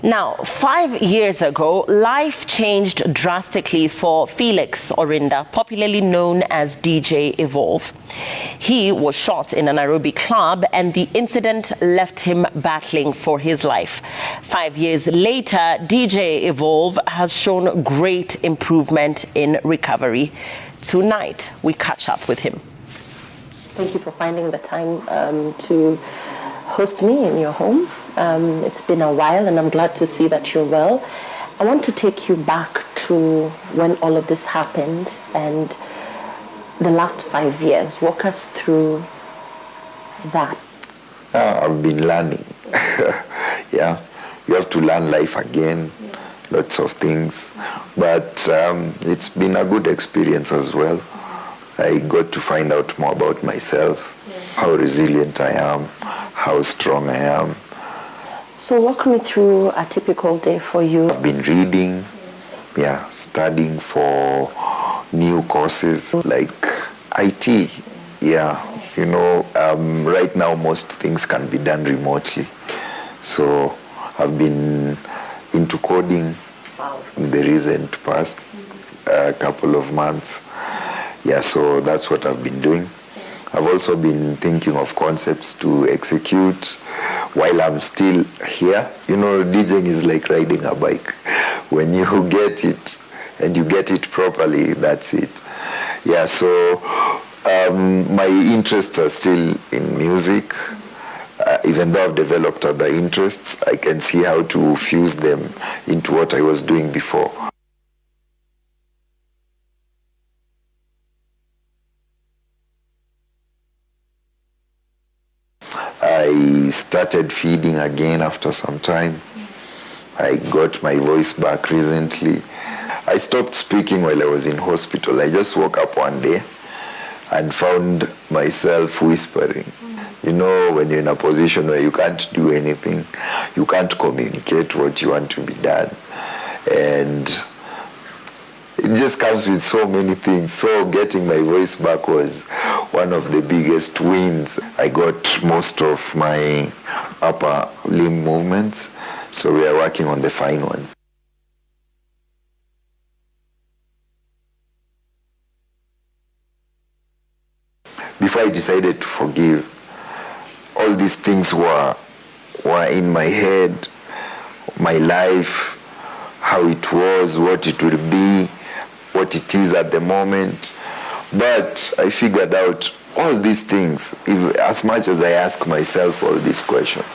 Now, 5 years ago, life changed drastically for Felix Orinda, popularly known as DJ Evolve. He was shot in a Nairobi club, and the incident left him battling for his life. 5 years later, DJ Evolve has shown great improvement in recovery. Tonight, we catch up with him. Thank you for finding the time to host me in your home. It's been a while, and I'm glad to see that you're well. I want to take you back to when all of this happened and the last 5 years. Walk us through that. I've been learning. Yeah, you have to learn life again, lots of things. But it's been a good experience as well. I got to find out more about myself, how resilient I am, how strong I am. So walk me through a typical day for you. I've been reading, studying for new courses like IT. Right now most things can be done remotely. So I've been into coding in the recent past couple of months. So that's what I've been doing. I've also been thinking of concepts to execute while I'm still here. DJing is like riding a bike. When you get it and you get it properly, that's it. So my interests are still in music. Even though I've developed other interests, I can see how to fuse them into what I was doing before. I started feeding again after some time. I got my voice back recently. I stopped speaking while I was in hospital. I just woke up one day and found myself whispering. When you're in a position where you can't do anything, you can't communicate what you want to be done. And it just comes with so many things. So getting my voice back was one of the biggest wins. I got most of my upper limb movements, so we are working on the fine ones. Before I decided to forgive, all these things were in my head, my life, how it was, what it will be, what it is at the moment. But I figured out all these things, as much as I ask myself all these questions.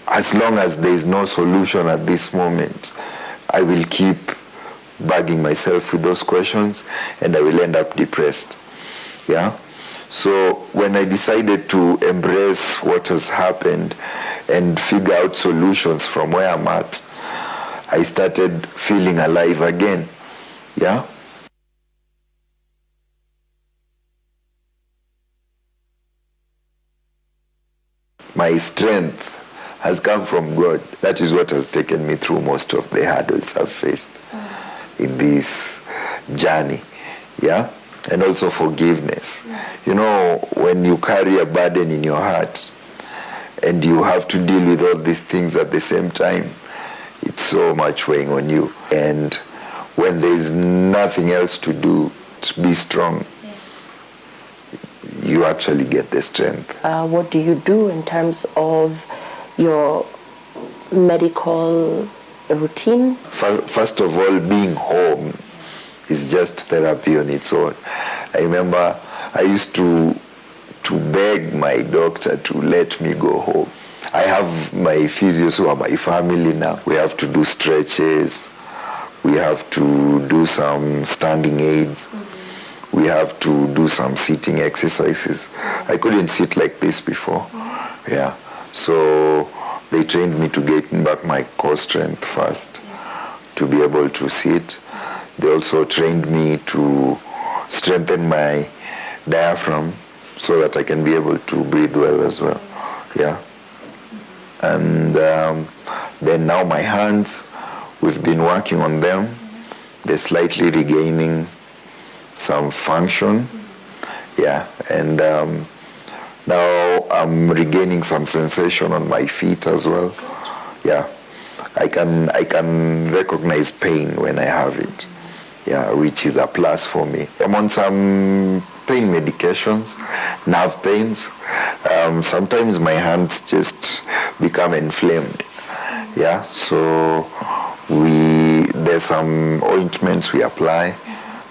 As long as there is no solution at this moment, I will keep bugging myself with those questions, and I will end up depressed. So when I decided to embrace what has happened and figure out solutions from where I'm at, I started feeling alive again. My strength has come from God. That is what has taken me through most of the hurdles I've faced in this journey. And also forgiveness. When you carry a burden in your heart and you have to deal with all these things at the same time, it's so much weighing on you. And when there's nothing else to do to be strong, you actually get the strength. What do you do in terms of your medical routine? First of all, being home is just therapy on its own. I remember I used to beg my doctor to let me go home. I have my physios who are my family now. We have to do stretches. We have to do some standing aids. We have to do some sitting exercises. I couldn't sit like this before. So they trained me to get back my core strength first, to be able to sit. They also trained me to strengthen my diaphragm so that I can be able to breathe well as well. And then now my hands, we've been working on them. They're slightly regaining some function. And now I'm regaining some sensation on my feet as well. I can recognize pain when I have it, yeah, which is a plus for me. I'm on some pain medications, nerve pains. Sometimes my hands just become inflamed, yeah. So there's some ointments we apply.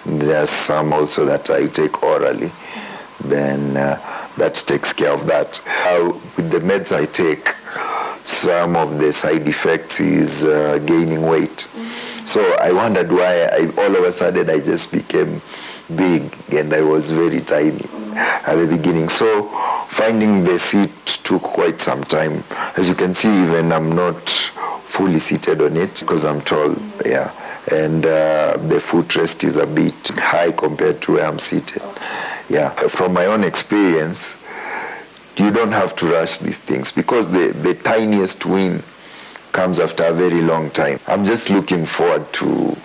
There's some also that I take orally. Then that takes care of that. With the meds I take, some of the side effects is gaining weight. So I wondered why all of a sudden I just became big, and I was very tiny at the beginning. So finding the seat took quite some time. As you can see, even I'm not fully seated on it because I'm tall, yeah. And the footrest is a bit high compared to where I'm seated. Yeah, from my own experience, you don't have to rush these things because the tiniest win comes after a very long time. I'm just looking forward to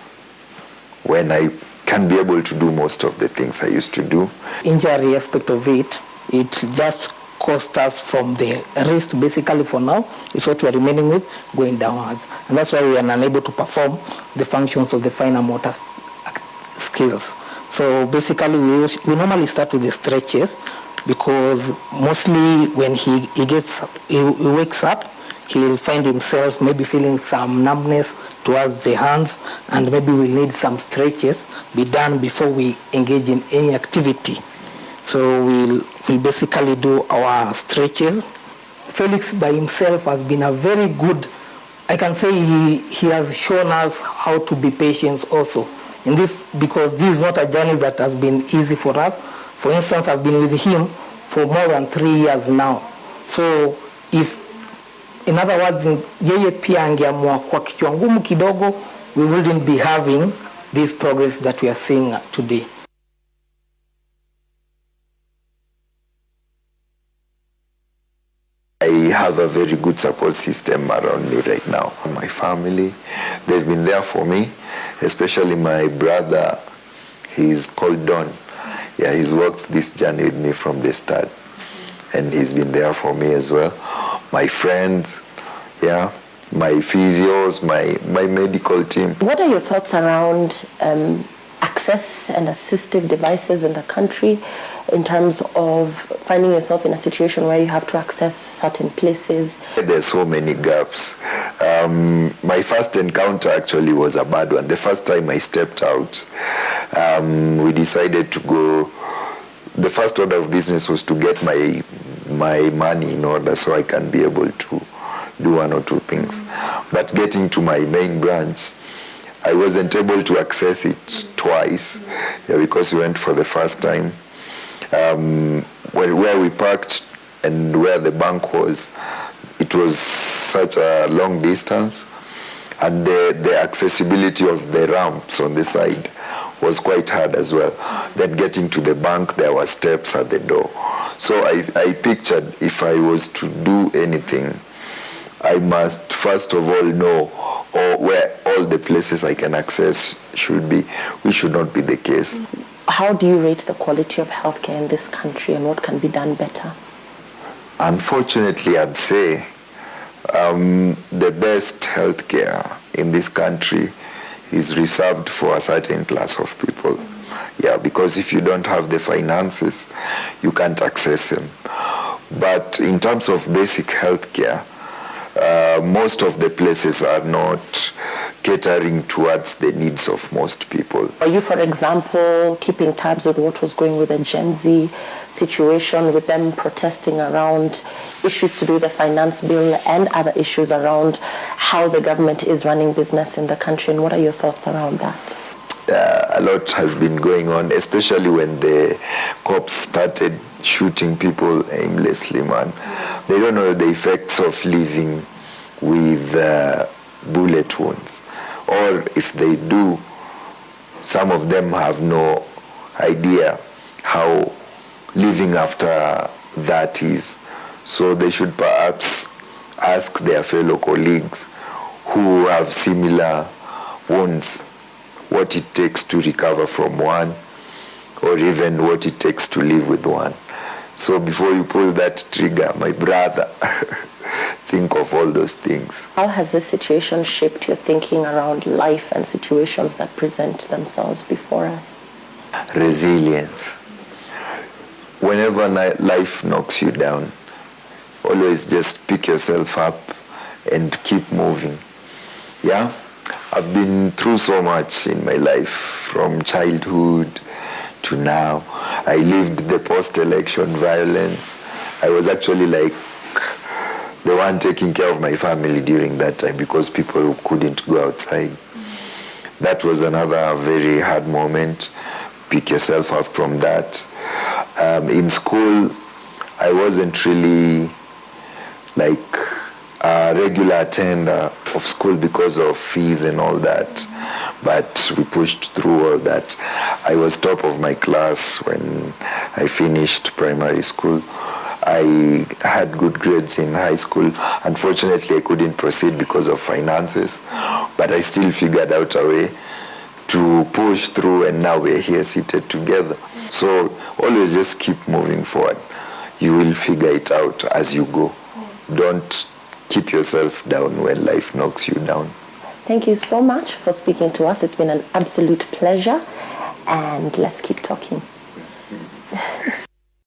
when I can be able to do most of the things I used to do. Injury aspect of it just cost us from the wrist basically for now. It's what we're remaining with, going downwards. And that's why we are unable to perform the functions of the finer motor skills. So basically we normally start with the stretches because mostly when he wakes up, he'll find himself maybe feeling some numbness towards the hands, and maybe we'll need some stretches be done before we engage in any activity. So we'll basically do our stretches. Felix by himself has been a very good, I can say he has shown us how to be patient also. In this, because this is not a journey that has been easy for us. For instance, I've been with him for more than 3 years now. So if, in other words, yeye pia angeamua kwa kichwa ngumu kidogo, we wouldn't be having this progress that we are seeing today. I have a very good support system around me right now. My family, they've been there for me, especially my brother. He's called Don. Yeah, he's worked this journey with me from the start, and he's been there for me as well. My friends, yeah, my physios, my medical team. What are your thoughts around access and assistive devices in the country in terms of finding yourself in a situation where you have to access certain places? There's so many gaps. My first encounter actually was a bad one. The first time I stepped out, we decided to go. The first order of business was to get my money in order so I can be able to do one or two things. But getting to my main branch, I wasn't able to access it twice, yeah, because we went for the first time. Where we parked and where the bank was, it was such a long distance, and the accessibility of the ramps on the side was quite hard as well. Then getting to the bank, there were steps at the door. So I pictured if I was to do anything, I must first of all know where all the places I can access should be, which should not be the case. How do you rate the quality of healthcare in this country, and what can be done better? Unfortunately, I'd say the best healthcare in this country is reserved for a certain class of people. Yeah, because if you don't have the finances, you can't access them. But in terms of basic healthcare, most of the places are not catering towards the needs of most people. Are you, for example, keeping tabs on what was going with the Gen Z situation, with them protesting around issues to do with the finance bill and other issues around how the government is running business in the country? And what are your thoughts around that? A lot has been going on, especially when the cops started shooting people aimlessly, man. They don't know the effects of living with bullet wounds. Or if they do, some of them have no idea how living after that is. So they should perhaps ask their fellow colleagues who have similar wounds what it takes to recover from one, or even what it takes to live with one. So before you pull that trigger, my brother, think of all those things. How has this situation shaped your thinking around life and situations that present themselves before us? Resilience. Whenever life knocks you down, always just pick yourself up and keep moving. Yeah, I've been through so much in my life, from childhood to now. I lived the post-election violence. I was actually like the one taking care of my family during that time because people couldn't go outside. That was another very hard moment. Pick yourself up from that. In school, I wasn't really like a regular attender of school because of fees and all that, but we pushed through all that. I was top of my class when I finished primary school. I had good grades in high school. Unfortunately, I couldn't proceed because of finances, but I still figured out a way to push through, and now we're here seated together. So always just keep moving forward. You will figure it out as you go. Don't keep yourself down when life knocks you down. Thank you so much for speaking to us. It's been an absolute pleasure, and let's keep talking.